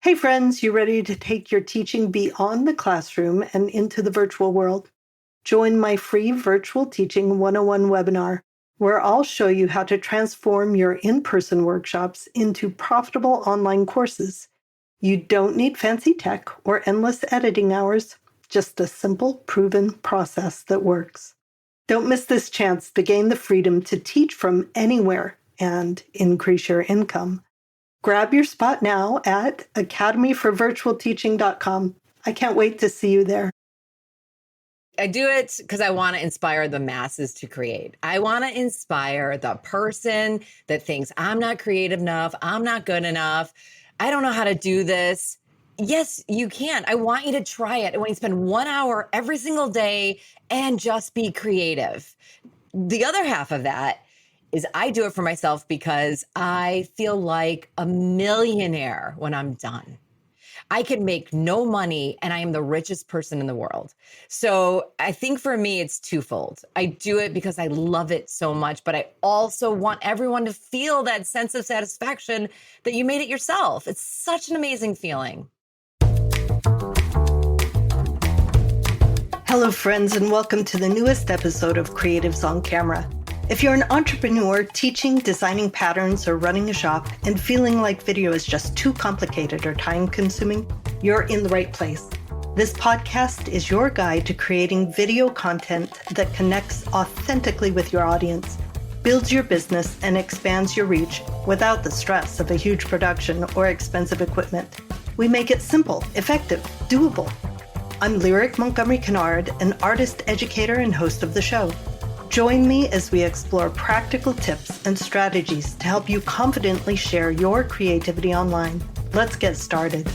Hey friends, you ready to take your teaching beyond the classroom and into the virtual world? Join my free virtual teaching 101 webinar, where I'll show you how to transform your in-person workshops into profitable online courses. You don't need fancy tech or endless editing hours, just a simple, proven process that works. Don't miss this chance to gain the freedom to teach from anywhere and increase your income. Grab your spot now at academyforvirtualteaching.com. I can't wait to see you there. I do it because I want to inspire the masses to create. I want to inspire the person that thinks I'm not creative enough, I'm not good enough, I don't know how to do this. Yes, you can. I want you to try it. I want you to spend 1 hour every single day and just be creative. The other half of that is I do it for myself because I feel like a millionaire when I'm done. I can make no money and I am the richest person in the world. So I think for me, it's twofold. I do it because I love it so much, but I also want everyone to feel that sense of satisfaction that you made it yourself. It's such an amazing feeling. Hello, friends, and welcome to the newest episode of Creatives on Camera. If you're an entrepreneur teaching, designing patterns, or running a shop and feeling like video is just too complicated or time-consuming, you're in the right place. This podcast is your guide to creating video content that connects authentically with your audience, builds your business, and expands your reach without the stress of a huge production or expensive equipment. We make it simple, effective, doable. I'm Lyric Montgomery Kinard, an artist, educator, and host of the show. Join me as we explore practical tips and strategies to help you confidently share your creativity online. Let's get started.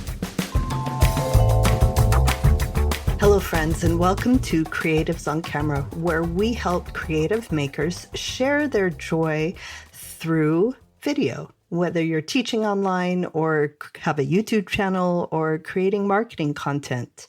Hello, friends, and welcome to Creatives on Camera, where we help creative makers share their joy through video. Whether you're teaching online or have a YouTube channel or creating marketing content,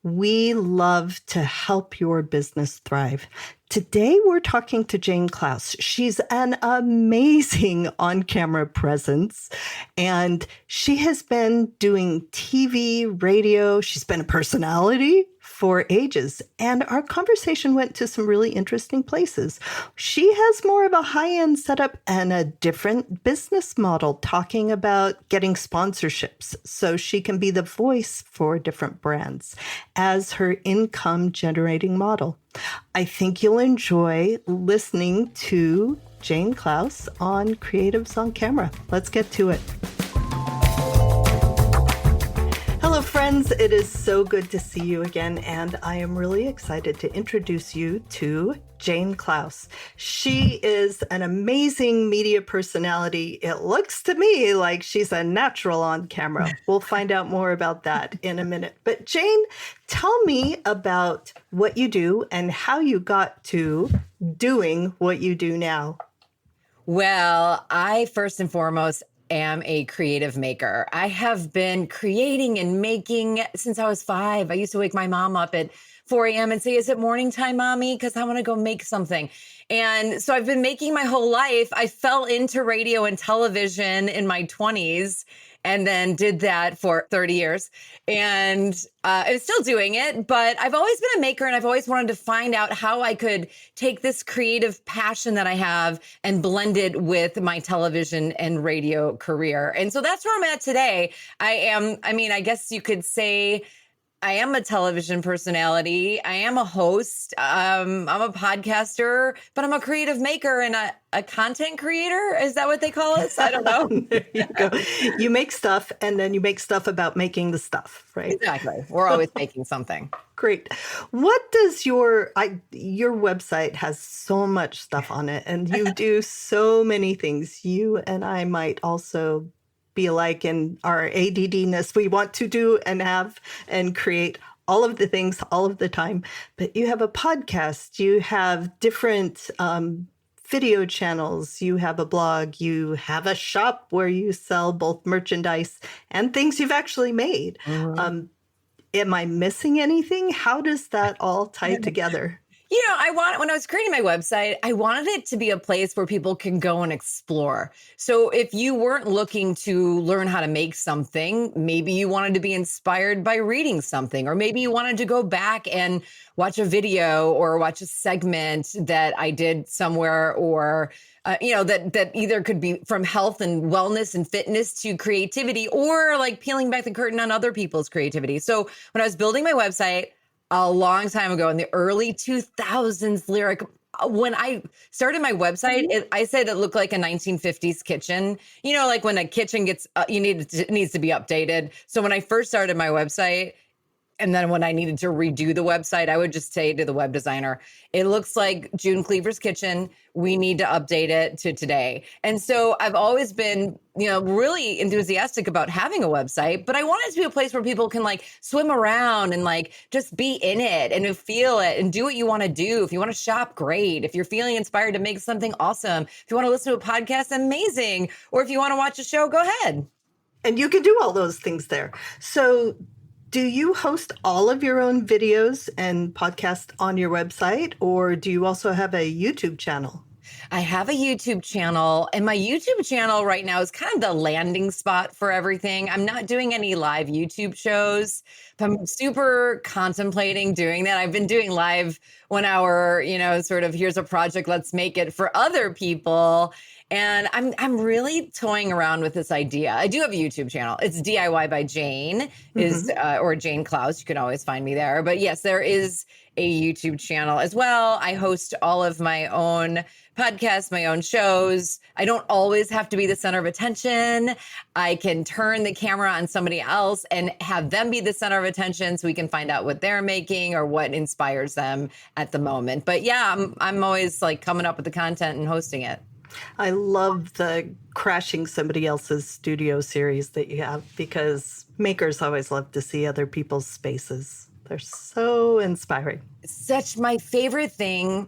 we love to help your business thrive. Today, we're talking to Jane Klaus. She's an amazing on-camera presence, and she has been doing TV, radio. She's been a personality for ages, and our conversation went to some really interesting places. She has more of a high-end setup and a different business model, talking about getting sponsorships so she can be the voice for different brands as her income-generating model. I think you'll enjoy listening to Jane Klaus on Creatives on Camera. Let's get to it. Hello, friends. It is so good to see you again, and I am really excited to introduce you to Jane Klaus. She is an amazing media personality. It looks to me like she's a natural on camera. We'll find out more about that in a minute. But Jane, tell me about what you do and how you got to doing what you do now. Well, I first and foremost am a creative maker. I have been creating and making since I was 5. I used to wake my mom up at 4 a.m. and say, "Is it morning time, mommy? Because I want to go make something." And so I've been making my whole life. I fell into radio and television in my 20s and then did that for 30 years. And I'm still doing it, but I've always been a maker and I've always wanted to find out how I could take this creative passion that I have and blend it with my television and radio career. And so that's where I'm at today. I guess you could say I am a television personality. I am a host. I'm a podcaster, but I'm a creative maker and a content creator. Is that what they call us? I don't know. There you go. You make stuff and then you make stuff about making the stuff, right? Exactly. We're always making something. Great. What does your website has so much stuff on it and you do so many things. You and I might also be alike in our ADD-ness. We want to do and have and create all of the things all of the time. But you have a podcast, you have different video channels, you have a blog, you have a shop where you sell both merchandise and things you've actually made. Mm-hmm. Am I missing anything? How does that all tie together? when I was creating my website, I wanted it to be a place where people can go and explore. So if you weren't looking to learn how to make something, maybe you wanted to be inspired by reading something, or maybe you wanted to go back and watch a video or watch a segment that I did somewhere, or that either could be from health and wellness and fitness to creativity, or like peeling back the curtain on other people's creativity. So when I was building my website a long time ago in the early 2000s, Lyric, when I started my website, I said it looked like a 1950s kitchen. Like when a kitchen gets, it needs to be updated. So when I first started my website, and then when I needed to redo the website, I would just say to the web designer, it looks like June Cleaver's kitchen. We need to update it to today. And so I've always been, really enthusiastic about having a website, but I want it to be a place where people can like swim around and like just be in it and feel it and do what you want to do. If you want to shop, great. If you're feeling inspired to make something, awesome. If you want to listen to a podcast, amazing. Or if you want to watch a show, go ahead. And you can do all those things there. So do you host all of your own videos and podcasts on your website, or do you also have a YouTube channel? I have a YouTube channel, and my YouTube channel right now is kind of the landing spot for everything. I'm not doing any live YouTube shows, but I'm super contemplating doing that. I've been doing live 1 hour, sort of here's a project, let's make it for other people. And I'm really toying around with this idea. I do have a YouTube channel. It's DIY by Jane or Jane Klaus. You can always find me there. But yes, there is a YouTube channel as well. I host all of my own podcasts, my own shows. I don't always have to be the center of attention. I can turn the camera on somebody else and have them be the center of attention so we can find out what they're making or what inspires them at the moment. But yeah, I'm always like coming up with the content and hosting it. I love the crashing somebody else's studio series that you have, because makers always love to see other people's spaces. They're so inspiring. Such my favorite thing.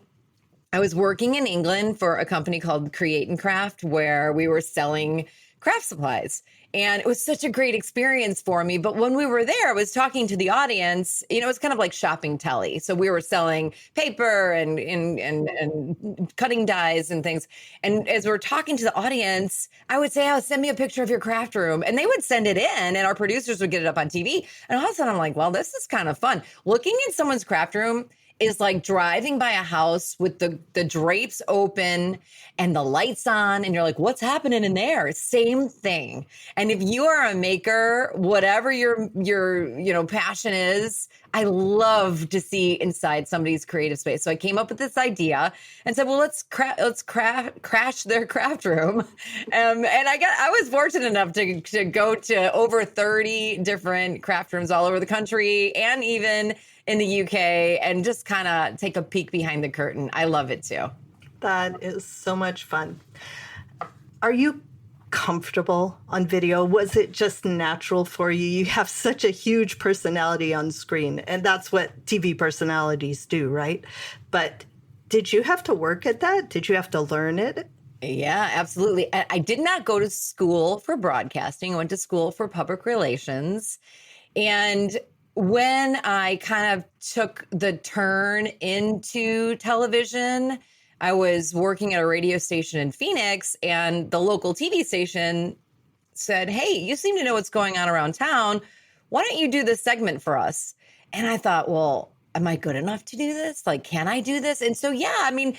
I was working in England for a company called Create and Craft, where we were selling craft supplies. And it was such a great experience for me. But when we were there, I was talking to the audience, it's kind of like shopping telly. So we were selling paper and cutting dies and things. And as we're talking to the audience, I would say, send me a picture of your craft room. And they would send it in, and our producers would get it up on TV. And all of a sudden I'm like, well, this is kind of fun. Looking at someone's craft room is like driving by a house with the drapes open and the lights on, and you're like, what's happening in there? Same thing. And if you are a maker, whatever your passion is, I love to see inside somebody's creative space. So I came up with this idea and said, well, let's crash their craft room. And I was fortunate enough to go to over 30 different craft rooms all over the country and even in the UK, and just kind of take a peek behind the curtain. I love it too. That is so much fun. Are you comfortable on video? Was it just natural for you? You have such a huge personality on screen, and that's what TV personalities do, right? But did you have to work at that? Did you have to learn it? Yeah, absolutely. I did not go to school for broadcasting. I went to school for public relations. And when I kind of took the turn into television, I was working at a radio station in Phoenix, and the local TV station said, hey, you seem to know what's going on around town. Why don't you do this segment for us? And I thought, well, am I good enough to do this? Like, can I do this? And so, yeah, I mean,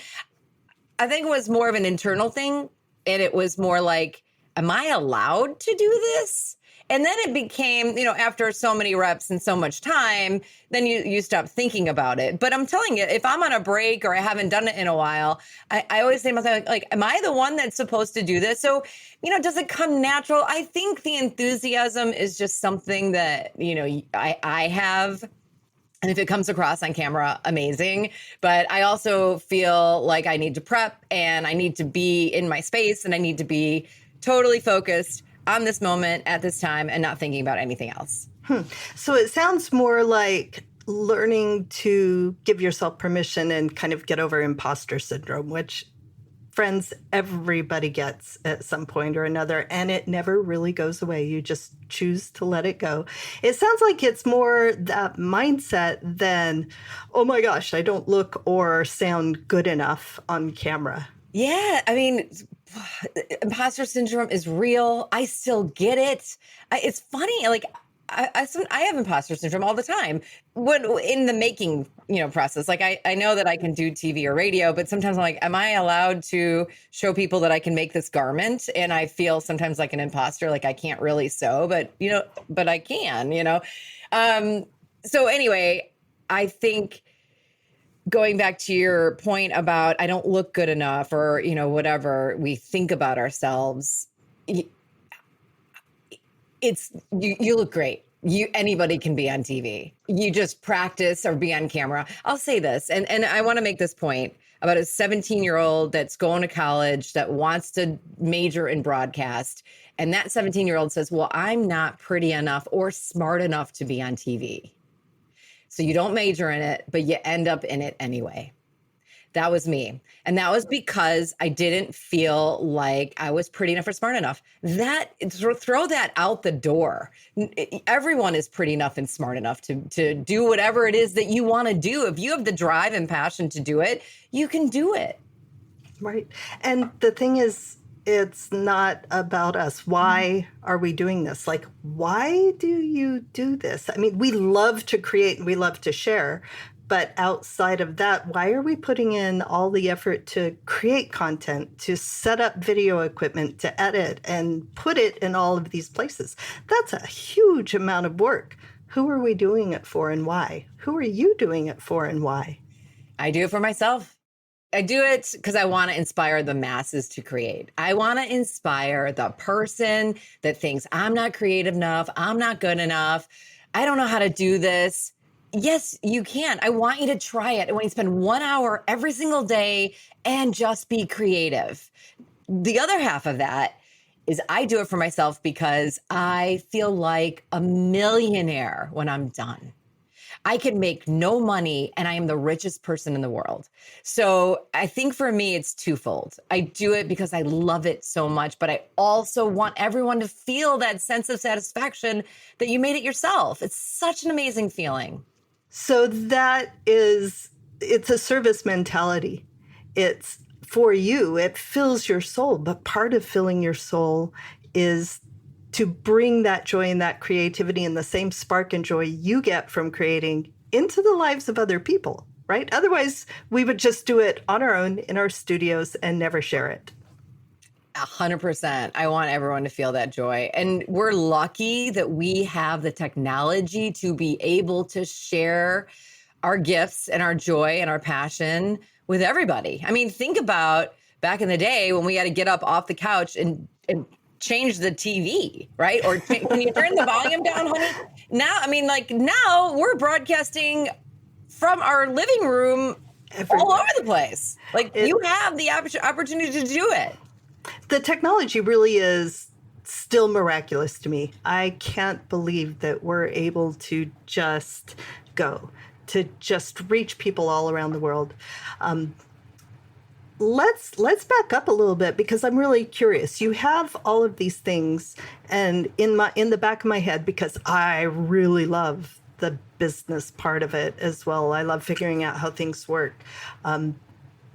I think it was more of an internal thing. And it was more like, am I allowed to do this? And then it became, after so many reps and so much time, then you stop thinking about it. But I'm telling you, if I'm on a break or I haven't done it in a while, I always say to myself, like, am I the one that's supposed to do this? So, does it come natural? I think the enthusiasm is just something that, I have. And if it comes across on camera, amazing. But I also feel like I need to prep, and I need to be in my space, and I need to be totally focused on this moment at this time and not thinking about anything else. So it sounds more like learning to give yourself permission and kind of get over imposter syndrome, which friends, everybody gets at some point or another, and it never really goes away. You just choose to let it go. It sounds like it's more that mindset than, oh my gosh, I don't look or sound good enough on camera. Yeah, I mean, imposter syndrome is real. I still get it. It's funny, like I have imposter syndrome all the time when in the making, process. Like I know that I can do TV or radio, but sometimes I'm like, am I allowed to show people that I can make this garment? And I feel sometimes like an imposter, like I can't really sew, but I can. So anyway, I think going back to your point about I don't look good enough or, whatever we think about ourselves, it's you look great. Anybody can be on TV. You just practice or be on camera. I'll say this, and I want to make this point about a 17-year-old that's going to college that wants to major in broadcast. And that 17-year-old says, well, I'm not pretty enough or smart enough to be on TV. So you don't major in it, but you end up in it anyway. That was me. And that was because I didn't feel like I was pretty enough or smart enough. Throw that out the door. Everyone is pretty enough and smart enough to do whatever it is that you want to do. If you have the drive and passion to do it, you can do it. Right. And the thing is, it's not about us. Why are we doing this? Like, why do you do this? I mean, we love to create and we love to share. But outside of that, why are we putting in all the effort to create content, to set up video equipment, to edit and put it in all of these places? That's a huge amount of work. Who are we doing it for and why? Who are you doing it for and why? I do it for myself. I do it because I want to inspire the masses to create. I want to inspire the person that thinks I'm not creative enough, I'm not good enough, I don't know how to do this. Yes, you can. I want you to try it. I want you to spend 1 hour every single day and just be creative. The other half of that is I do it for myself because I feel like a millionaire when I'm done. I can make no money and I am the richest person in the world. So I think for me, it's twofold. I do it because I love it so much, but I also want everyone to feel that sense of satisfaction that you made it yourself. It's such an amazing feeling. So it's a service mentality. It's for you, it fills your soul, but part of filling your soul is to bring that joy and that creativity and the same spark and joy you get from creating into the lives of other people, right? Otherwise, we would just do it on our own in our studios and never share it. 100%. I want everyone to feel that joy. And we're lucky that we have the technology to be able to share our gifts and our joy and our passion with everybody. I mean, think about back in the day when we had to get up off the couch and change the TV, right? Or can you turn the volume down, honey? Now we're broadcasting from our living room all over the place. Like you have the opportunity to do it. The technology really is still miraculous to me. I can't believe that we're able to just reach people all around the world. Let's back up a little bit because I'm really curious. You have all of these things, and in the back of my head, because I really love the business part of it as well. I love figuring out how things work.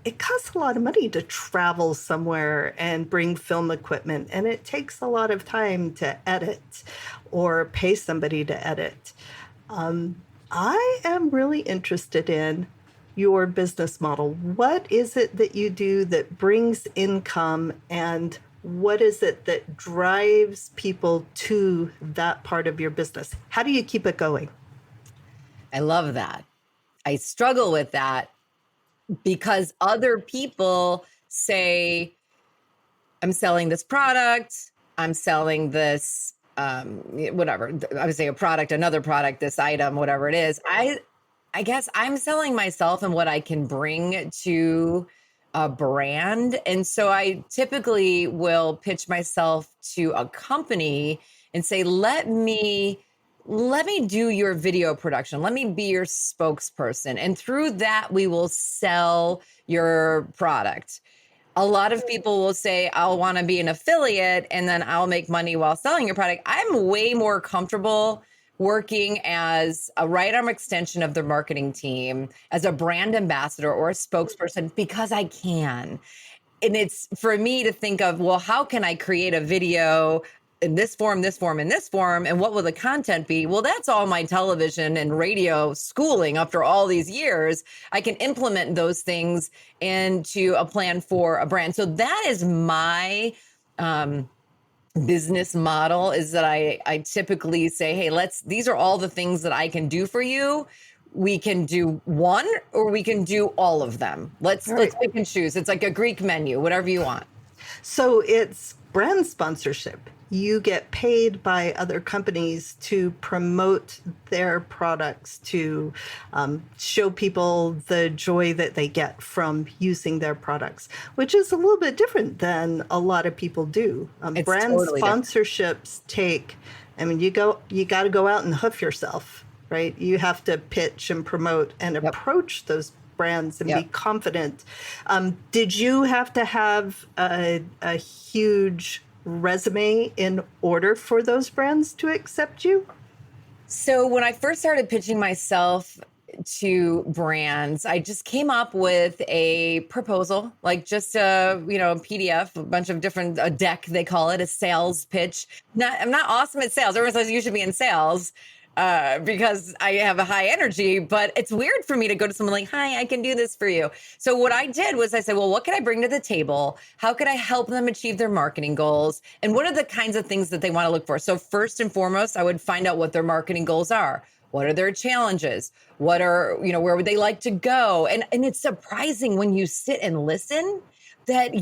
It costs a lot of money to travel somewhere and bring film equipment, and it takes a lot of time to edit or pay somebody to edit. I am really interested in your business model. What is it that you do that brings income, and what is it that drives people to that part of your business? How do you keep it going? I love that. I struggle with that because other people say, I'm selling this product, I'm selling this, whatever, I would say a product, another product, this item, whatever it is. I guess I'm selling myself and what I can bring to a brand. And so I typically will pitch myself to a company and say, let me do your video production. Let me be your spokesperson. And through that, we will sell your product. A lot of people will say, I'll want to be an affiliate and then I'll make money while selling your product. I'm way more comfortable working as a right arm extension of the marketing team, as a brand ambassador or a spokesperson, because I can. And it's for me to think of, well, how can I create a video in this form, this form, and this form? And what will the content be? Well, that's all my television and radio schooling after all these years. I can implement those things into a plan for a brand. So that is my business model, is that I typically say, hey, these are all the things that I can do for you. We can do one or we can do all of them. Let's pick and choose. It's like a Greek menu, whatever you want. So it's brand sponsorship. You get paid by other companies to promote their products, to show people the joy that they get from using their products, which is a little bit different than a lot of people do. Brand totally sponsorships you got to go out and hoof yourself, right? You have to pitch and promote and approach those brands and be confident. Did you have to have a huge resume in order for those brands to accept you? So when I first started pitching myself to brands, I just came up with a proposal, like just a PDF, a bunch of different, a deck, they call it, a sales pitch. I'm not awesome at sales. Everyone says you should be in sales because I have a high energy, but it's weird for me to go to someone like, hi, I can do this for you. So what I did was I said, well, what can I bring to the table? How could I help them achieve their marketing goals? And what are the kinds of things that they want to look for? So first and foremost, I would find out what their marketing goals are. What are their challenges? Where would they like to go? And it's surprising when you sit and listen that,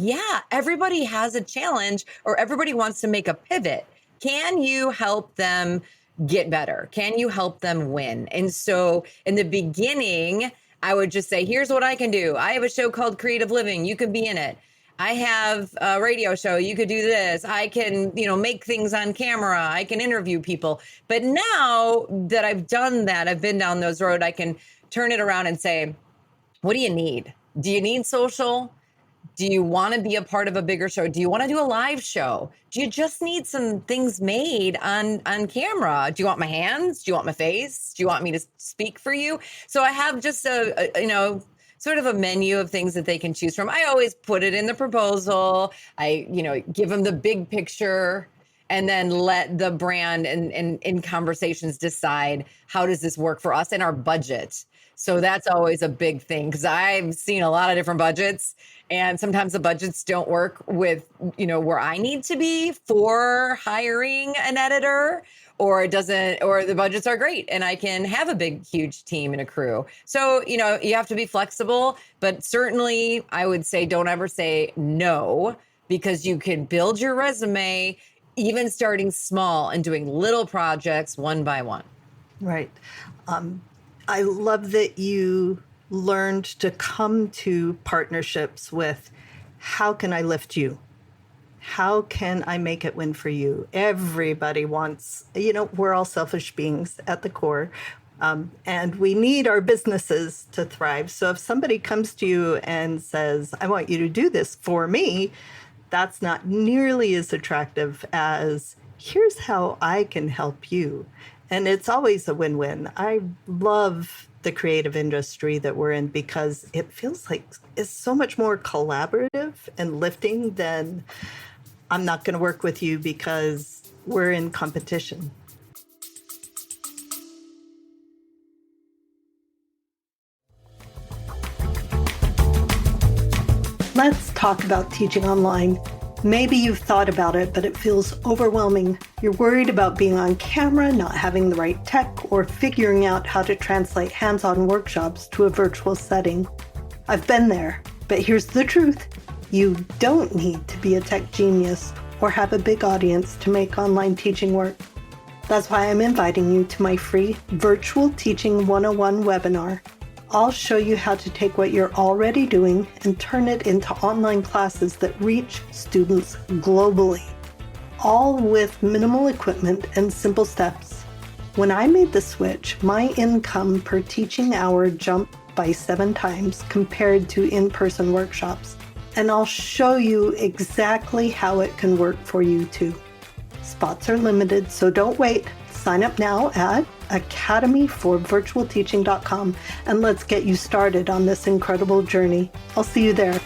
everybody has a challenge or everybody wants to make a pivot. Can you help them get better? Can you help them win? And so in the beginning, I would just say, here's what I can do. I have a show called Creative Living. You could be in it. I have a radio show. You could do this. I can, make things on camera. I can interview people. But now that I've done that, I've been down those road, I can turn it around and say, what do you need? Do you need social? Do you want to be a part of a bigger show? Do you want to do a live show? Do you just need some things made on camera? Do you want my hands? Do you want my face? Do you want me to speak for you? So I have just sort of a menu of things that they can choose from. I always put it in the proposal. I, give them the big picture and then let the brand and in conversations decide, how does this work for us and our budget? So that's always a big thing, because I've seen a lot of different budgets, and sometimes the budgets don't work with, where I need to be for hiring an editor, or it doesn't, or the budgets are great and I can have a big, huge team and a crew. So, you have to be flexible, but certainly I would say don't ever say no, because you can build your resume even starting small and doing little projects one by one. Right. I love that you learned to come to partnerships with, how can I lift you? How can I make it win for you? Everybody wants, we're all selfish beings at the core, and we need our businesses to thrive. So if somebody comes to you and says, I want you to do this for me, that's not nearly as attractive as, here's how I can help you. And it's always a win-win. I love the creative industry that we're in, because it feels like it's so much more collaborative and lifting than, I'm not going to work with you because we're in competition. Let's talk about teaching online. Maybe you've thought about it, but it feels overwhelming. You're worried about being on camera, not having the right tech, or figuring out how to translate hands-on workshops to a virtual setting. I've been there, but here's the truth. You don't need to be a tech genius or have a big audience to make online teaching work. That's why I'm inviting you to my free Virtual Teaching 101 webinar. I'll show you how to take what you're already doing and turn it into online classes that reach students globally, all with minimal equipment and simple steps. When I made the switch, my income per teaching hour jumped by 7 times compared to in-person workshops. and I'll show you exactly how it can work for you too. Spots are limited, so don't wait. Sign up now at academyforvirtualteaching.com and let's get you started on this incredible journey. I'll see you there.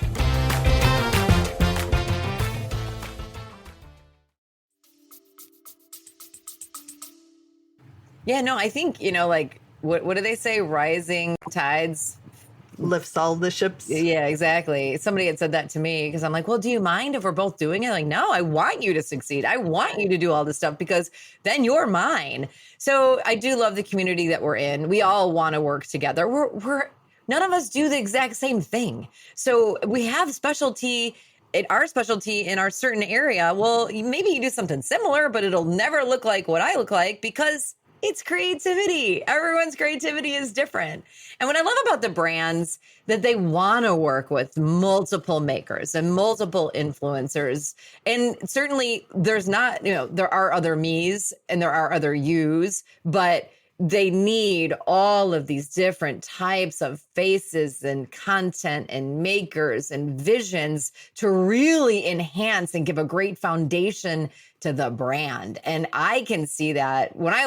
Yeah, no, I think, like, what do they say? Rising tides lifts all the ships. Yeah, exactly. Somebody had said that to me because I'm like, well, do you mind if we're both doing it? Like, no, I want you to succeed. I want you to do all this stuff because then you're mine. So I do love the community that we're in. We all want to work together. We're none of us do the exact same thing. So we have specialty in our certain area. Well, maybe you do something similar, but it'll never look like what I look like because it's creativity. Everyone's creativity is different. And what I love about the brands that they want to work with multiple makers and multiple influencers. And certainly there's not, there are other me's and there are other you's, but they need all of these different types of faces and content and makers and visions to really enhance and give a great foundation to the brand. And I can see that when I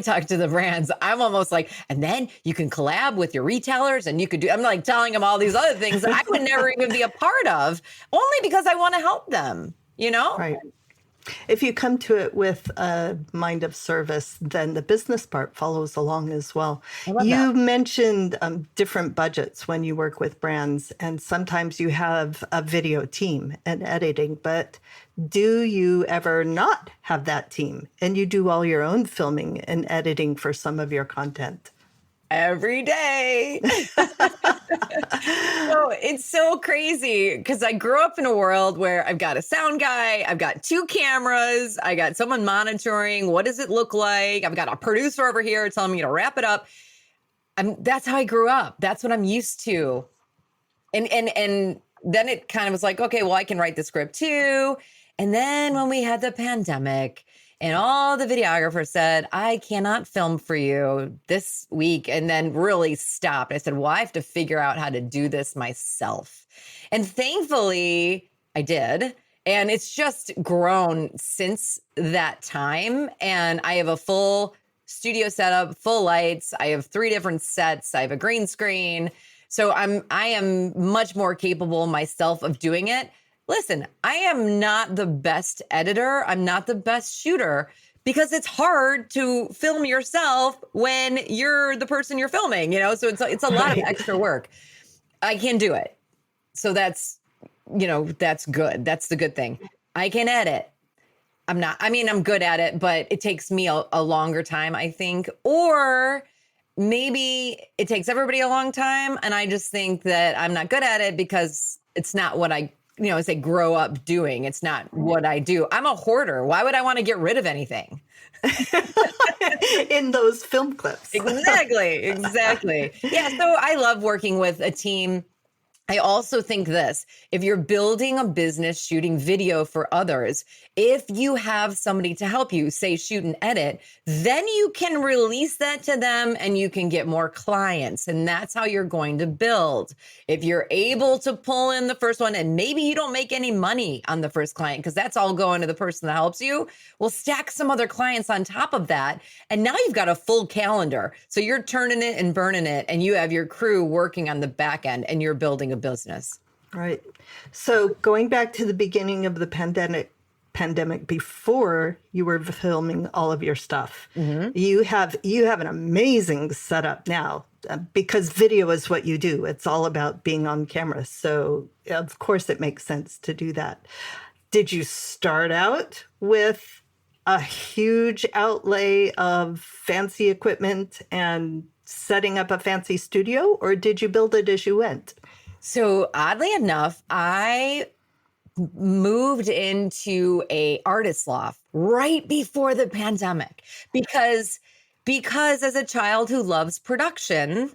talk to the brands, I'm almost like, and then you can collab with your retailers and you could I'm like telling them all these other things that I would never even be a part of, only because I want to help them, Right. If you come to it with a mind of service, then the business part follows along as well. You mentioned different budgets when you work with brands, and sometimes you have a video team and editing, but do you ever not have that team and you do all your own filming and editing for some of your content? Every day. So it's so crazy because I grew up in a world where I've got a sound guy, I've got 2 cameras, I got someone monitoring. What does it look like? I've got a producer over here telling me to wrap it up. That's how I grew up. That's what I'm used to. And then it kind of was like, okay, well, I can write the script too. And then when we had the pandemic, and all the videographers said, I cannot film for you this week, and then really stopped. I said, well, I have to figure out how to do this myself. And thankfully, I did. And it's just grown since that time. And I have a full studio setup, full lights. I have 3 different sets. I have a green screen. So I am much more capable myself of doing it. Listen, I am not the best editor. I'm not the best shooter because it's hard to film yourself when you're the person you're filming, so it's a lot of extra work. I can do it. So that's good. That's the good thing. I can edit. I'm good at it, but it takes me a longer time, I think, or maybe it takes everybody a long time. And I just think that I'm not good at it because it's not what I say grow up doing. It's not what I do. I'm a hoarder. Why would I want to get rid of anything? In those film clips. Exactly. Yeah. So I love working with a team. I also think this, if you're building a business shooting video for others, if you have somebody to help you, say shoot and edit, then you can release that to them and you can get more clients. And that's how you're going to build. If you're able to pull in the first one and maybe you don't make any money on the first client because that's all going to the person that helps you, well, stack some other clients on top of that. And now you've got a full calendar. So you're turning it and burning it and you have your crew working on the back end and you're building a business. Right. So going back to the beginning of the pandemic before you were filming all of your stuff, you have an amazing setup now because video is what you do. It's all about being on camera. So of course it makes sense to do that. Did you start out with a huge outlay of fancy equipment and setting up a fancy studio, or did you build it as you went? So oddly enough, I moved into a artist loft right before the pandemic because as a child who loves production,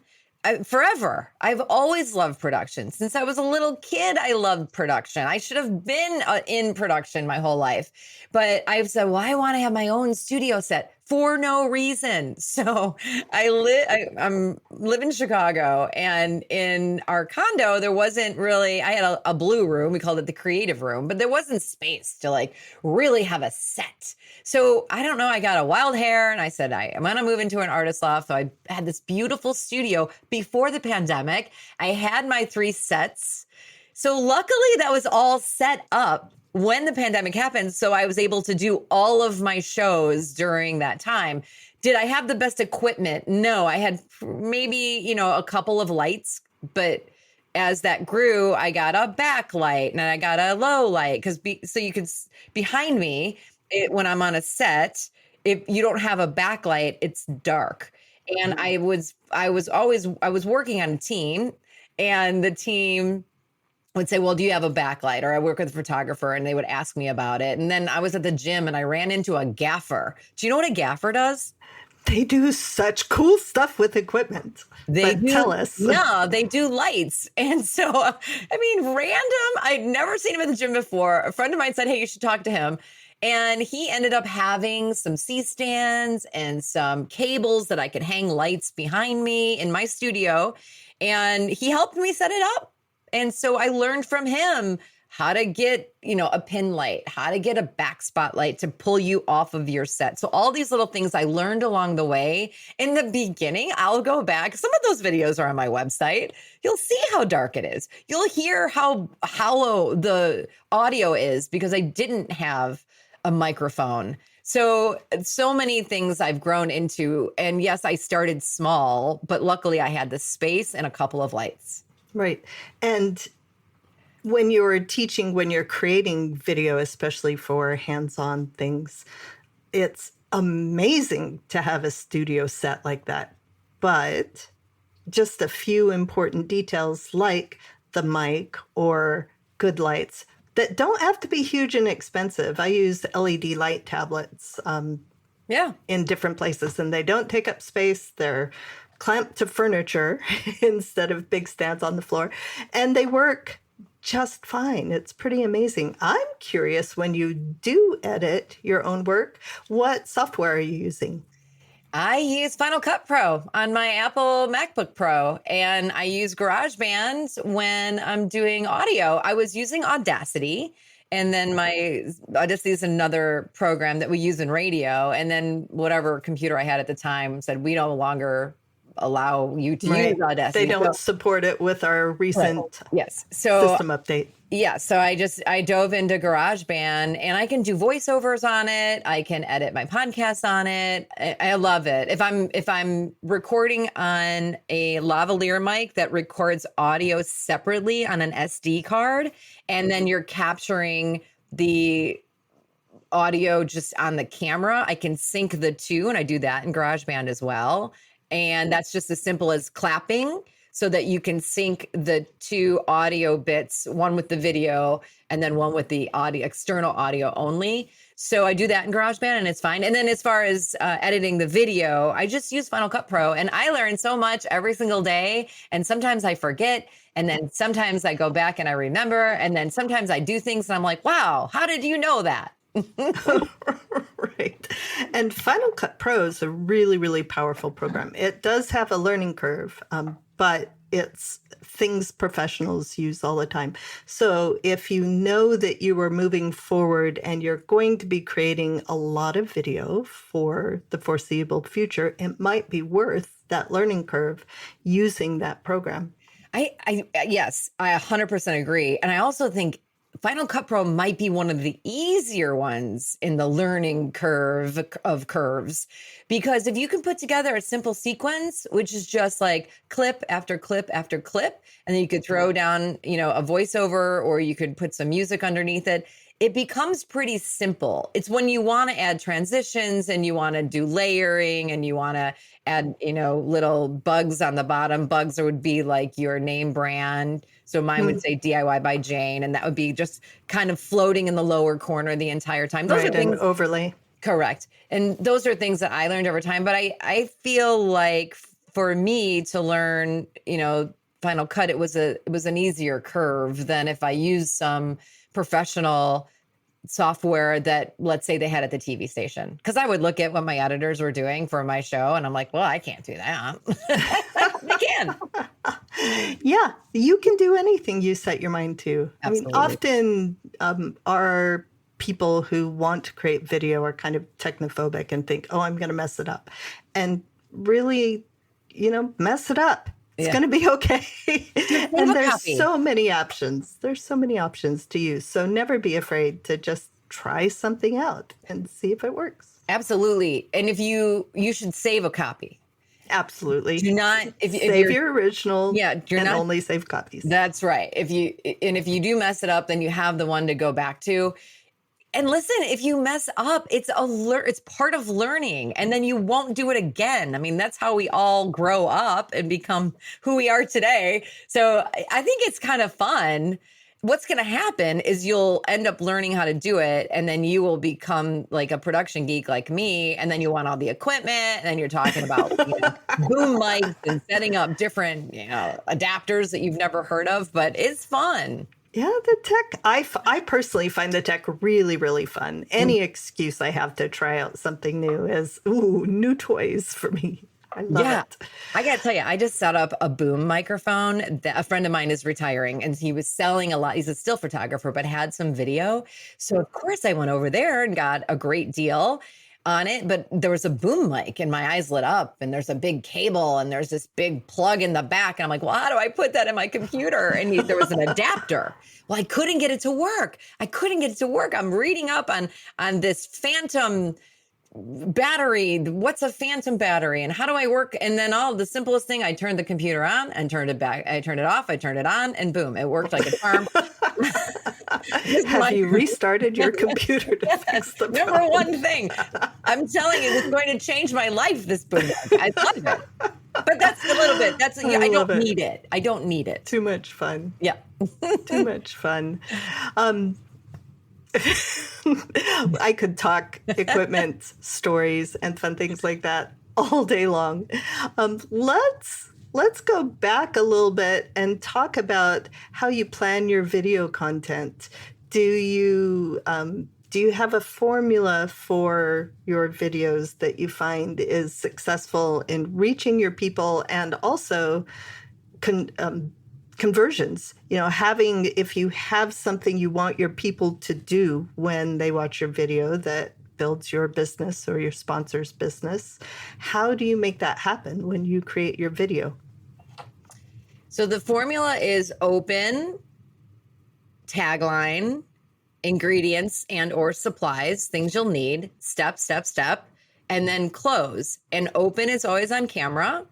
forever, I've always loved production. Since I was a little kid, I loved production. I should have been in production my whole life. But I've said, well, I want to have my own studio set for no reason. So I'm live in Chicago, and in our condo, there wasn't really, I had a blue room. We called it the creative room, but there wasn't space to like really have a set. So I don't know. I got a wild hair and I said, I'm going to move into an artist loft. So I had this beautiful studio before the pandemic. I had my 3 sets. So luckily that was all set up when the pandemic happened. So I was able to do all of my shows during that time. Did I have the best equipment? No, I had maybe, a couple of lights, but as that grew, I got a backlight and I got a low light so you could behind me when I'm on a set, if you don't have a backlight, it's dark. And I was working on a team, and the team would say, well, do you have a backlight? Or I work with a photographer, and they would ask me about it. And then I was at the gym and I ran into a gaffer. Do you know what a gaffer does? They do such cool stuff with equipment. Tell us. No, they do lights. And so, random. I'd never seen him at the gym before. A friend of mine said, hey, you should talk to him. And he ended up having some C-stands and some cables that I could hang lights behind me in my studio. And he helped me set it up. And so I learned from him how to get, a pin light, how to get a back spotlight to pull you off of your set. So all these little things I learned along the way. In the beginning, I'll go back. Some of those videos are on my website. You'll see how dark it is. You'll hear how hollow the audio is because I didn't have a microphone. So many things I've grown into. And yes, I started small, but luckily I had the space and a couple of lights. Right. And when you're teaching, when you're creating video, especially for hands-on things, it's amazing to have a studio set like that. But just a few important details like the mic or good lights that don't have to be huge and expensive. I use LED light tablets in different places, and they don't take up space. They're clamped to furniture instead of big stands on the floor, and they work just fine. It's pretty amazing. I'm curious, when you do edit your own work, what software are you using? I use Final Cut Pro on my Apple MacBook Pro, and I use GarageBand when I'm doing audio. I was using Audacity, and then Audacity is another program that we use in radio, and then whatever computer I had at the time said we no longer allow you to use Audacity. They don't support it with our recent system update. Yeah. So I dove into GarageBand, and I can do voiceovers on it. I can edit my podcast on it. I love it. If I'm recording on a lavalier mic that records audio separately on an SD card, and then you're capturing the audio just on the camera, I can sync the two, and I do that in GarageBand as well. And that's just as simple as clapping, so that you can sync the 2 audio bits, one with the video and then one with the external audio only. So I do that in GarageBand, and it's fine. And then as far as editing the video, I just use Final Cut Pro, and I learn so much every single day. And sometimes I forget, and then sometimes I go back and I remember, and then sometimes I do things and I'm like, wow, how did you know that? Right. And Final Cut Pro is a really, really powerful program. It does have a learning curve, but it's things professionals use all the time. So if you know that you are moving forward and you're going to be creating a lot of video for the foreseeable future, it might be worth that learning curve using that program. Yes, I 100% agree. And I also think Final Cut Pro might be one of the easier ones in the learning curve of curves, because if you can put together a simple sequence, which is just like clip after clip after clip, and then you could throw down, a voiceover, or you could put some music underneath it, it becomes pretty simple. It's when you want to add transitions and you want to do layering and you want to add, little bugs on the bottom. Bugs would be like your name brand. So mine would say DIY by Jane, and that would be just kind of floating in the lower corner the entire time. Those are things, an overlay. Correct. And those are things that I learned over time. But I feel like for me to learn, Final Cut, it was an easier curve than if I used some professional software that, let's say, they had at the TV station. Because I would look at what my editors were doing for my show, and I'm like, well, I can't do that. They can. Yeah, you can do anything you set your mind to. Absolutely. I mean, often our people who want to create video are kind of technophobic and think, oh, I'm going to mess it up. And really, mess it up. It's going to be okay. And there's so many options. There's so many options to use. So never be afraid to just try something out and see if it works. Absolutely. And if you should save a copy. Absolutely. Do not save your original. Yeah, and only save copies. That's right. If you do mess it up, then you have the one to go back to. And listen, if you mess up, it's part of learning, and then you won't do it again. I mean, that's how we all grow up and become who we are today. So I think it's kind of fun. What's going to happen is you'll end up learning how to do it, and then you will become like a production geek like me, and then you want all the equipment, and then you're talking about boom mics and setting up different adapters that you've never heard of, but it's fun. Yeah, the tech, I personally find the tech really, really fun. Any excuse I have to try out something new is, new toys for me. I love it. I got to tell you, I just set up a boom microphone. A friend of mine is retiring, and he was selling a lot. He's a still photographer, but had some video. So, of course, I went over there and got a great deal on it. But there was a boom mic, and my eyes lit up, and there's a big cable, and there's this big plug in the back. And I'm like, well, how do I put that in my computer? And there was an adapter. Well, I couldn't get it to work. I'm reading up on this phantom battery. What's a phantom battery, and how do I work? And then the simplest thing, I turned the computer on and turned it back. I turned it off, I turned it on, and boom, it worked like a charm. Have you restarted your computer to fix the problem? Number one thing, I'm telling you, it's going to change my life, this boom. I love it. But that's a little bit. I don't need it. I don't need it. Too much fun. Yeah. Too much fun. I could talk equipment stories and fun things like that all day long. Let's go back a little bit and talk about how you plan your video content. Do you have a formula for your videos that you find is successful in reaching your people and also conversions? If you have something you want your people to do when they watch your video that builds your business or your sponsor's business, how do you make that happen when you create your video? So the formula is open, tagline, ingredients and or supplies, things you'll need, step, and then close. And open is always on camera.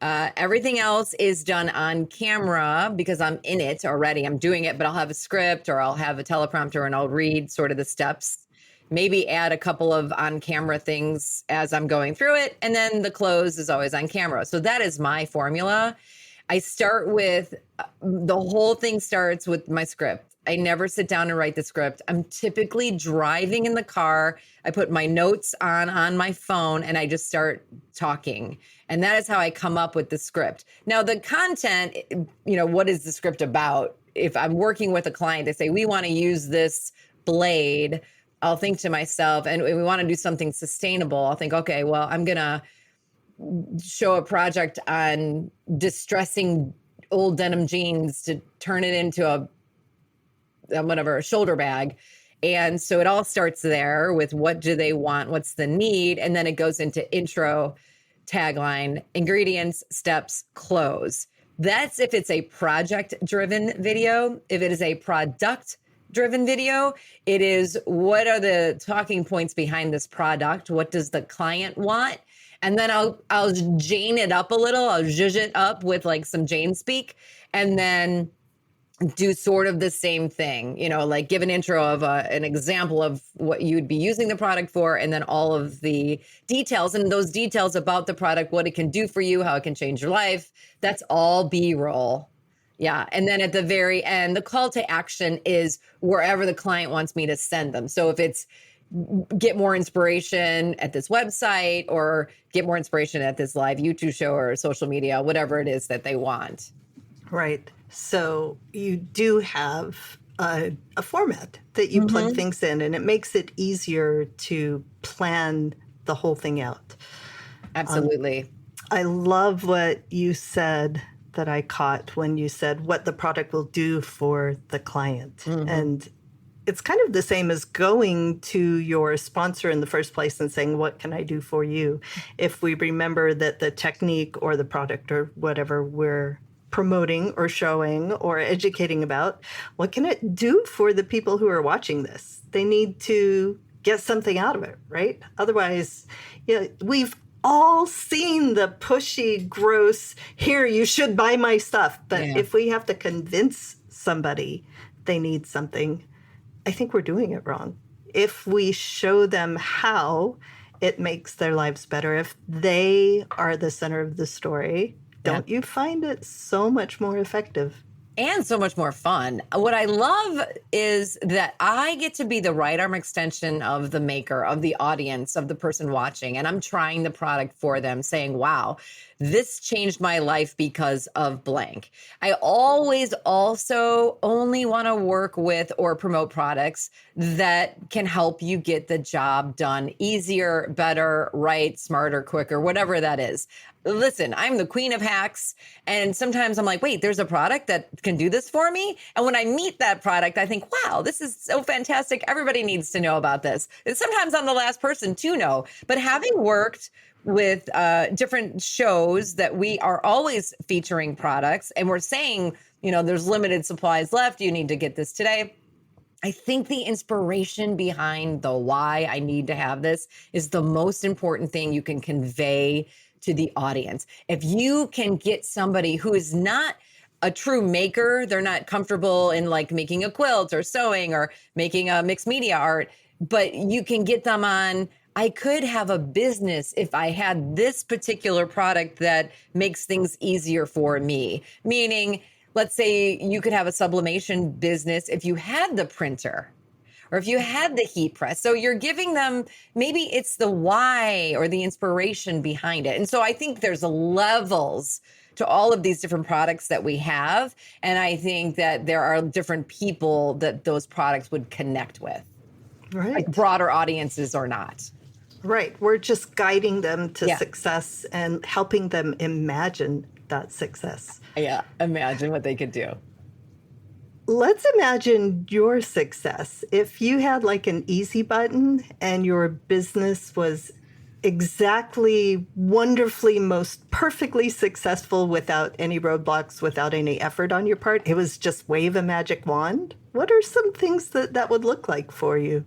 Everything else is done on camera because I'm in it already. I'm doing it, but I'll have a script or I'll have a teleprompter and I'll read sort of the steps, maybe add a couple of on-camera things as I'm going through it. And then the close is always on camera. So that is my formula. I start with, the whole thing starts with my script. I never sit down and write the script. I'm typically driving in the car. I put my notes on my phone and I just start talking. And that is how I come up with the script. Now, the content, what is the script about? If I'm working with a client, they say, we want to use this blade. I'll think to myself, and we want to do something sustainable. I'll think, okay, well, I'm going to show a project on distressing old denim jeans to turn it into a shoulder bag. And so it all starts there with what do they want? What's the need? And then it goes into intro, tagline, ingredients, steps, close. That's if it's a project-driven video. If it is a product-driven video, it is what are the talking points behind this product? What does the client want? And then I'll Jane it up a little. I'll zhuzh it up with like some Jane speak, and then do sort of the same thing, like give an intro of an example of what you'd be using the product for, and then all of the details, and those details about the product, what it can do for you, how it can change your life. That's all B-roll. Yeah. And then at the very end, the call to action is wherever the client wants me to send them. So if it's get more inspiration at this website or get more inspiration at this live YouTube show or social media, whatever it is that they want. Right. So you do have a format that you plug things in, and it makes it easier to plan the whole thing out. Absolutely. I love what you said that I caught when you said what the product will do for the client. And it's kind of the same as going to your sponsor in the first place and saying, what can I do for you? If we remember that the technique or the product or whatever we're promoting or showing or educating about, what can it do for the people who are watching this? They need to get something out of it, right? Otherwise, we've all seen the pushy, gross, here, you should buy my stuff. But if we have to convince somebody they need something, I think we're doing it wrong. If we show them how it makes their lives better, if they are the center of the story, don't you find it so much more effective? And so much more fun. What I love is that I get to be the right arm extension of the maker, of the audience, of the person watching. And I'm trying the product for them, saying, wow, this changed my life because of blank. I always also only want to work with or promote products that can help you get the job done easier, better, right, smarter, quicker, whatever that is. Listen, I'm the queen of hacks. And sometimes I'm like, wait, there's a product that can do this for me. And when I meet that product, I think, wow, this is so fantastic. Everybody needs to know about this. And sometimes I'm the last person to know. But having worked with different shows that we are always featuring products and we're saying, there's limited supplies left. You need to get this today. I think the inspiration behind the why I need to have this is the most important thing you can convey to the audience. If you can get somebody who is not a true maker, they're not comfortable in like making a quilt or sewing or making a mixed media art, but you can get them on, I could have a business if I had this particular product that makes things easier for me. Meaning, let's say you could have a sublimation business if you had the printer or if you had the heat press. So you're giving them, maybe it's the why or the inspiration behind it. And so I think there's levels to all of these different products that we have. And I think that there are different people that those products would connect with, like broader audiences or not. Right. We're just guiding them to success and helping them imagine that success. Yeah. Imagine what they could do. Let's imagine your success. If you had like an easy button and your business was exactly, wonderfully, most perfectly successful without any roadblocks, without any effort on your part, it was just wave a magic wand. What are some things that would look like for you?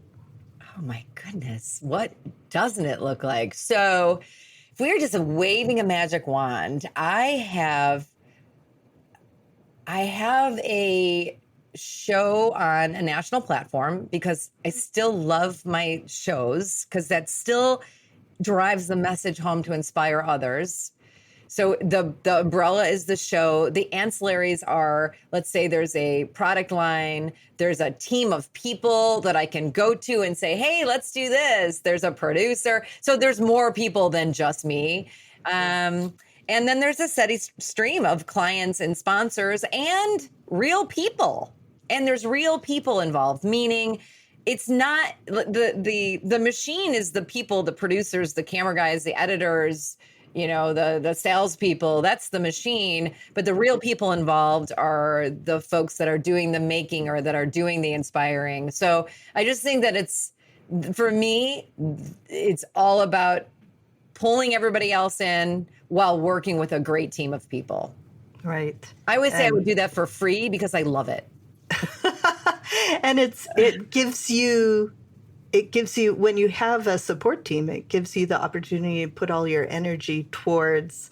Oh my goodness. What doesn't it look like? So if we were just waving a magic wand, I have a show on a national platform because I still love my shows because that still drives the message home to inspire others. So the umbrella is the show. The ancillaries are, let's say there's a product line, there's a team of people that I can go to and say, hey, let's do this. There's a producer. So there's more people than just me. And then there's a steady stream of clients and sponsors and real people. And there's real people involved, meaning it's not the machine is the people, the producers, the camera guys, the editors, the salespeople. That's the machine. But the real people involved are the folks that are doing the making or that are doing the inspiring. So I just think that for me, it's all about pulling everybody else in while working with a great team of people. Right. I would say I would do that for free because I love it. And it gives you, when you have a support team, it gives you the opportunity to put all your energy towards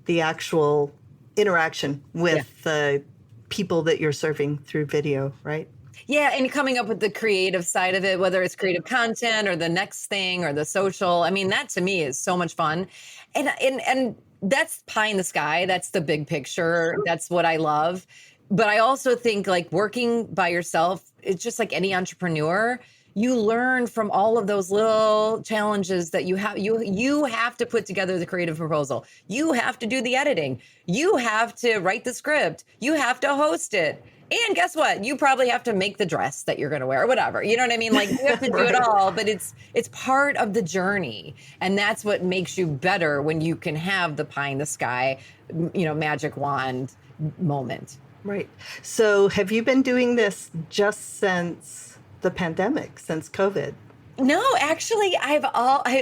the actual interaction with the people that you're serving through video, right? Yeah, and coming up with the creative side of it, whether it's creative content or the next thing or the social. I mean, that to me is so much fun. And that's pie in the sky. That's the big picture. That's what I love. But I also think like working by yourself, it's just like any entrepreneur, you learn from all of those little challenges that you have. You have to put together the creative proposal. You have to do the editing. You have to write the script. You have to host it. And guess what? You probably have to make the dress that you're going to wear or whatever. You know what I mean? Like you have to do it Right. all, but it's part of the journey. And that's what makes you better when you can have the pie in the sky, magic wand moment. Right. So have you been doing this just since the pandemic, since COVID? No, actually,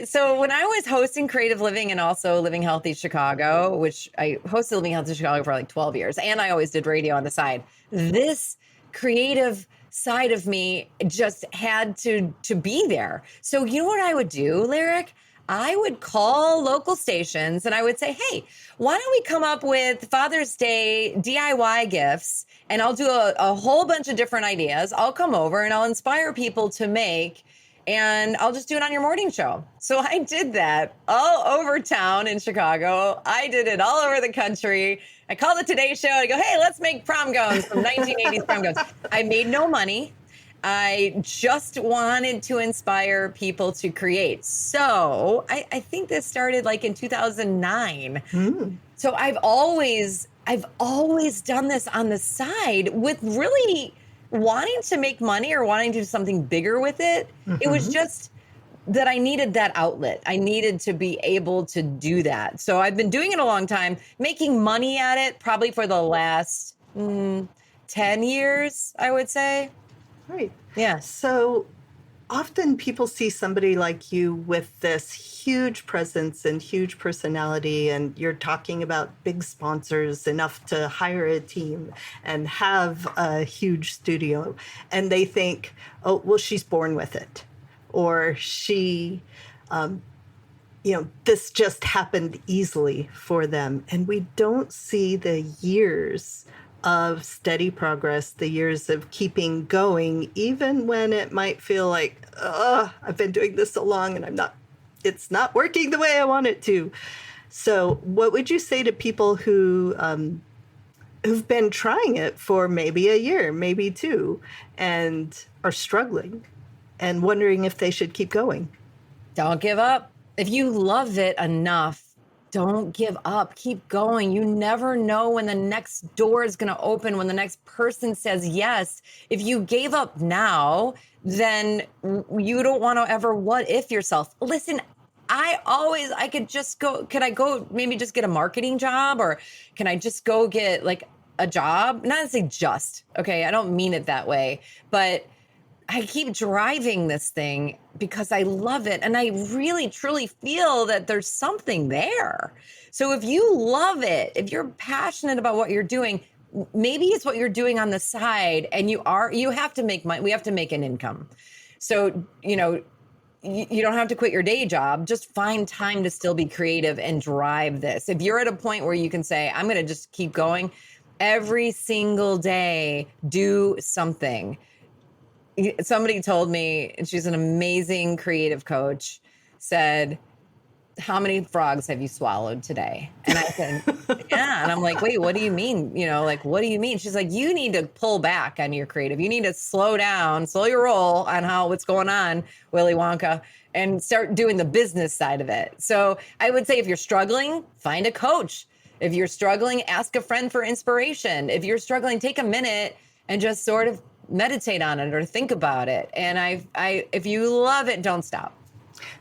so when I was hosting Creative Living and also Living Healthy Chicago, which I hosted Living Healthy Chicago for like 12 years, and I always did radio on the side, this creative side of me just had to be there. So you know what I would do, Lyric? I would call local stations and I would say, hey, why don't we come up with Father's Day DIY gifts? And I'll do a whole bunch of different ideas. I'll come over and I'll inspire people to make, and I'll just do it on your morning show. So I did that all over town in Chicago. I did it all over the country. I called the Today Show. I go, hey, let's make prom gowns from 1980s prom gowns. I made no money. I just wanted to inspire people to create. So I think this started like in 2009. So I've always done this on the side with really wanting to make money or wanting to do something bigger with it. It was just that I needed that outlet. I needed to be able to do that. So I've been doing it a long time, making money at it probably for the last 10 years, I would say. Right. Yeah. So often people see somebody like you with this huge presence and huge personality, and you're talking about big sponsors, enough to hire a team and have a huge studio. And they think, oh, well, she's born with it. Or she, this just happened easily for them. And we don't see the years of steady progress, the years of keeping going, even when it might feel like, I've been doing this so long and it's not working the way I want it to. So what would you say to people who've been trying it for maybe a year, maybe two, and are struggling and wondering if they should keep going? Don't give up. If you love it enough, don't give up. Keep going. You never know when the next door is going to open, when the next person says yes. If you gave up now, then you don't want to ever what if yourself. Listen, could I go maybe just get a marketing job, or can I just go get like a job? Not to say just, okay, I don't mean it that way, but I keep driving this thing because I love it. And I really, truly feel that there's something there. So if you love it, if you're passionate about what you're doing, maybe it's what you're doing on the side and you have to make money. We have to make an income. So, you don't have to quit your day job. Just find time to still be creative and drive this. If you're at a point where you can say, I'm going to just keep going every single day, do something. Somebody told me, and she's an amazing creative coach, said, how many frogs have you swallowed today? And I said, yeah. And I'm like, wait, what do you mean? What do you mean? She's like, you need to pull back on your creative. You need to slow down, slow your roll on what's going on, Willy Wonka, and start doing the business side of it. So I would say if you're struggling, find a coach. If you're struggling, ask a friend for inspiration. If you're struggling, take a minute and just sort of meditate on it or think about it. And if you love it, don't stop.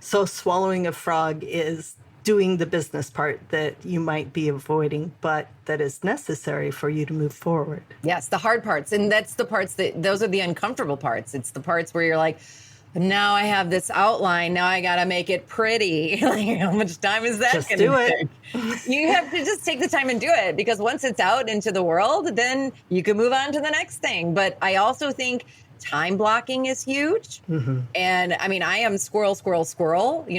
So swallowing a frog is doing the business part that you might be avoiding, but that is necessary for you to move forward. Yes, the hard parts. And that's the parts those are the uncomfortable parts. It's the parts where you're like, now I have this outline. Now I got to make it pretty. Like, how much time is that going to take? You have to just take the time and do it, because once it's out into the world, then you can move on to the next thing. But I also think time blocking is huge. Mm-hmm. And I mean, I am squirrel.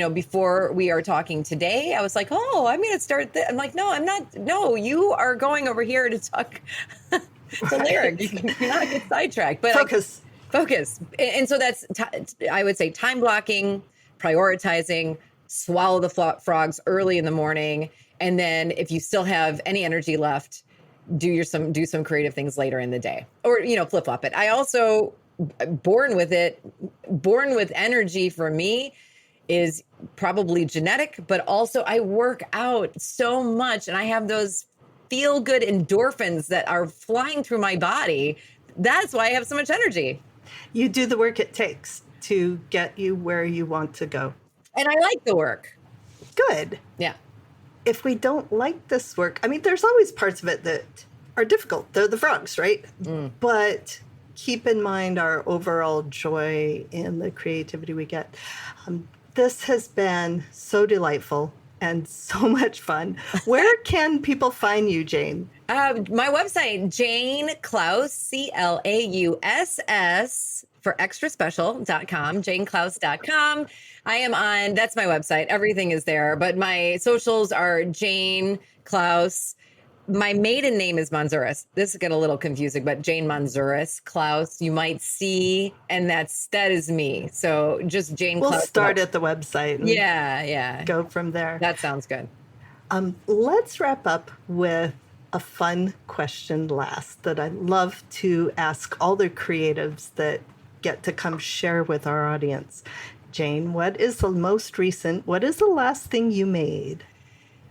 Before we are talking today, I was like, I'm going to start I'm like, no, I'm not. No, you are going over here to talk to Lyric. You cannot get sidetracked. But Focus. And so that's, I would say, time blocking, prioritizing, swallow the frogs early in the morning. And then if you still have any energy left, do some creative things later in the day, or, flip flop it. I also, born with energy for me is probably genetic, but also I work out so much and I have those feel good endorphins that are flying through my body that's why I have so much energy. You do the work it takes to get you where you want to go. And I like the work. Good. Yeah. If we don't like this work, I mean, there's always parts of it that are difficult. They're the frogs, right? But keep in mind our overall joy in the creativity we get. This has been so delightful and so much fun. Where can people find you, Jane? My website, Jane Claus, Clauss for extraspecial.com, janeclaus.com. I am on, that's my website. Everything is there, but my socials are Jane Claus. My maiden name is Manzuris. This is getting a little confusing, but Jane Manzuris Claus, you might see, and that is me. So just Jane Claus. We'll start at the website. And yeah. Go from there. That sounds good. Let's wrap up with a fun question last that I love to ask all the creatives that get to come share with our audience. Jane, what is the last thing you made?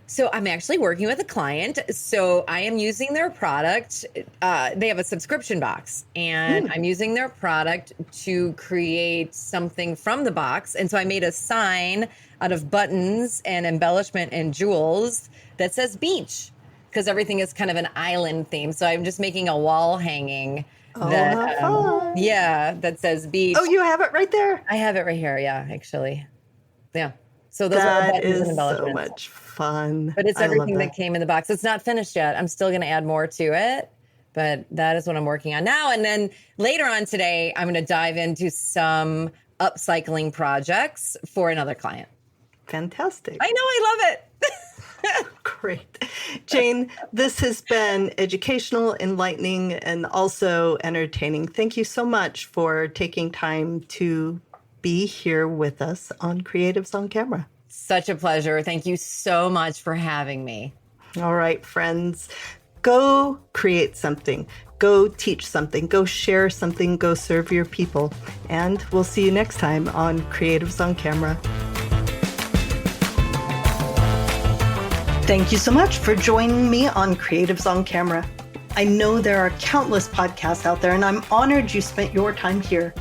So I'm actually working with a client. So I am using their product. They have a subscription box, and I'm using their product to create something from the box. And so I made a sign out of buttons and embellishment and jewels that says beach, because everything is kind of an island theme. So I'm just making a wall hanging that says beach. Oh, you have it right there? I have it right here. Yeah, actually. Yeah. So those are That buttons and is embellishments. so much fun. But it's everything that came in the box. It's not finished yet. I'm still going to add more to it, but that is what I'm working on now. And then later on today, I'm going to dive into some upcycling projects for another client. Fantastic. I know, I love it. Great. Jane, this has been educational, enlightening, and also entertaining. Thank you so much for taking time to be here with us on Creatives on Camera. Such a pleasure. Thank you so much for having me. All right, friends, go create something, go teach something, go share something, go serve your people. And we'll see you next time on Creatives on Camera. Thank you so much for joining me on Creatives on Camera. I know there are countless podcasts out there, and I'm honored you spent your time here.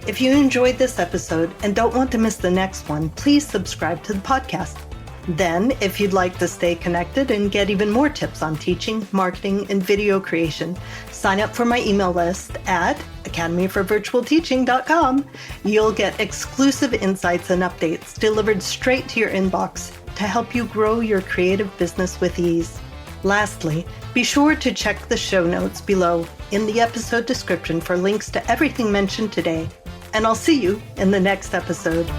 If you enjoyed this episode and don't want to miss the next one, please subscribe to the podcast. Then, if you'd like to stay connected and get even more tips on teaching, marketing, and video creation, sign up for my email list at academyforvirtualteaching.com. You'll get exclusive insights and updates delivered straight to your inbox to help you grow your creative business with ease. Lastly, be sure to check the show notes below in the episode description for links to everything mentioned today. And I'll see you in the next episode.